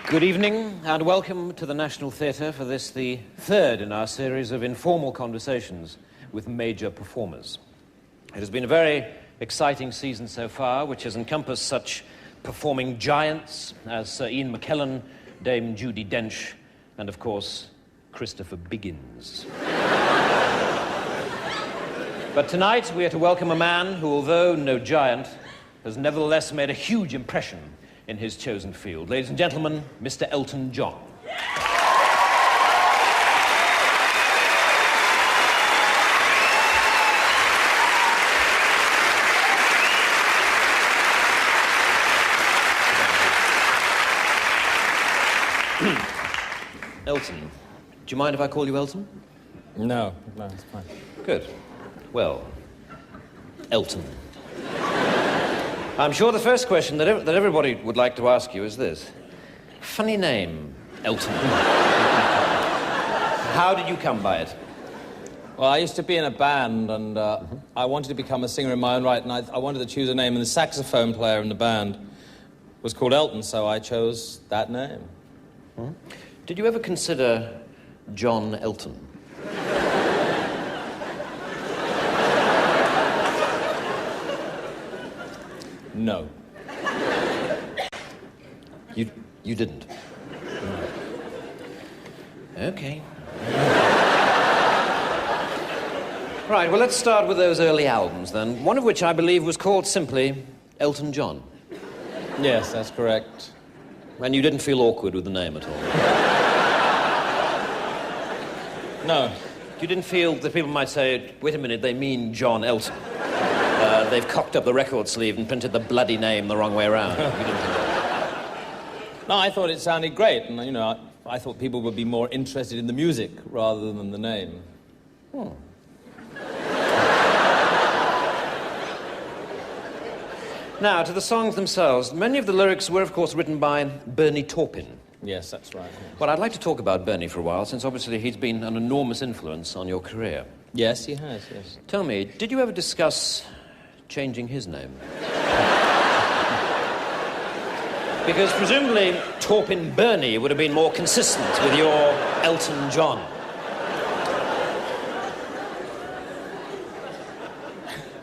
Good evening and welcome to the National Theatre for this, the third in our series of informal conversations with major performers. It has been a very exciting season so far, which has encompassed such performing giants as Sir Ian McKellen, Dame Judi Dench, and of course, Christopher Biggins. But tonight we are to welcome a man who, although no giant, has nevertheless made a huge impression in his chosen field. Ladies and gentlemen, Mr. Elton John. Elton, do you mind if I call you Elton? No, it's fine. Good. Well, Elton. I'm sure the first question that everybody would like to ask you is this. Funny name, Elton. How did you come by it? Well, I used to be in a band, and I wanted to become a singer in my own right, and I wanted to choose a name, and the saxophone player in the band was called Elton, so I chose that name. Hmm? Did you ever consider John Elton? No. You didn't? Okay. Right, well, let's start with those early albums, then. One of which I believe was called simply Elton John. Yes, that's correct. And you didn't feel awkward with the name at all? No. You didn't feel that people might say, wait a minute, they mean John Elton. They've cocked up the record sleeve and printed the bloody name the wrong way around. No, I thought it sounded great, and, you know, I thought people would be more interested in the music rather than the name. Hmm. Now, to the songs themselves, many of the lyrics were, of course, written by Bernie Taupin. Yes, that's right. Yes. Well, I'd like to talk about Bernie for a while, since obviously he's been an enormous influence on your career. Yes, he has, yes. Tell me, did you ever discuss changing his name? Because presumably Taupin Bernie would have been more consistent with your Elton John.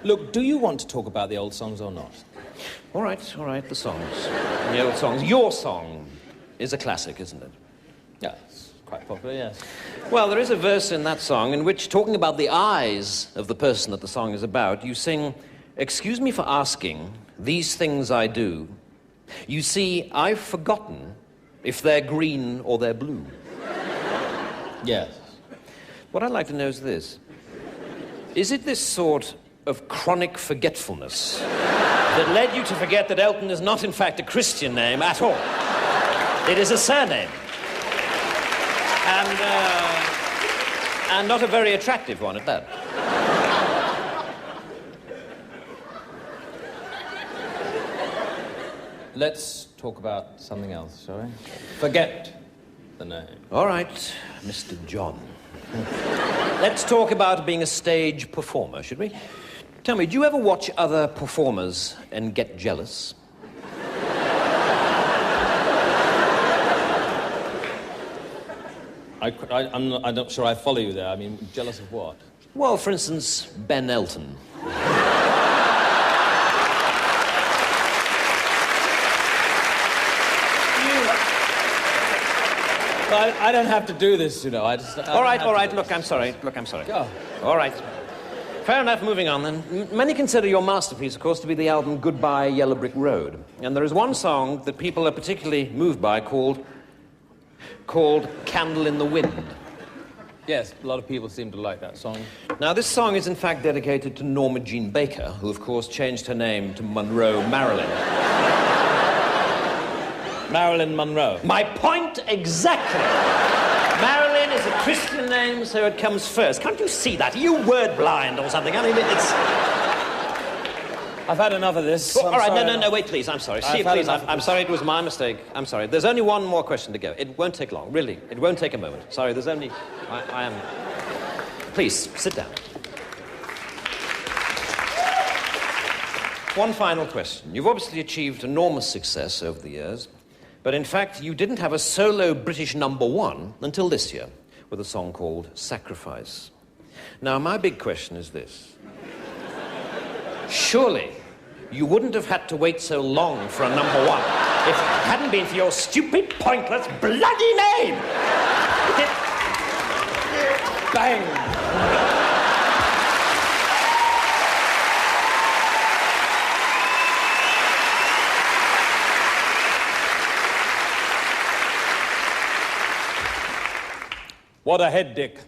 Look, do you want to talk about the old songs or not? All right, the songs. The old songs. Your song is a classic, isn't it? Yeah, it's quite popular, yes. Well, there is a verse in that song in which, talking about the eyes of the person that the song is about, you sing, "Excuse me for asking, these things I do. You see, I've forgotten if they're green or they're blue." Yes. What I'd like to know is this. Is it this sort of chronic forgetfulness that led you to forget that Elton is not, in fact, a Christian name at all? It is a surname. And not a very attractive one at that. Let's talk about something else, shall we? Forget the name. All right, Mr. John. Let's talk about being a stage performer, should we? Tell me, do you ever watch other performers and get jealous? I'm not sure I follow you there. I mean, jealous of what? Well, for instance, Ben Elton. I don't have to do this, you know. All right. Look, I'm sorry. Go. All right. Fair enough, moving on then. Many consider your masterpiece, of course, to be the album Goodbye Yellow Brick Road. And there is one song that people are particularly moved by called Candle in the Wind. Yes, a lot of people seem to like that song. Now, this song is in fact dedicated to Norma Jean Baker, who, of course, changed her name to Monroe Marilyn. Marilyn Monroe. My point exactly. Marilyn is a Christian name, so it comes first. Can't you see that? Are you word blind or something? I mean, it's... I've had enough of this. All right, no, wait, please. I'm sorry. See, please, I'm sorry, it was my mistake. I'm sorry. There's only one more question to go. It won't take long, really. It won't take a moment. Sorry, there's only... I am... Please, sit down. One final question. You've obviously achieved enormous success over the years. But in fact, you didn't have a solo British #1 until this year, with a song called Sacrifice. Now, my big question is this. Surely you wouldn't have had to wait so long for a #1 if it hadn't been for your stupid, pointless, bloody name! Bang! What a head, Dick.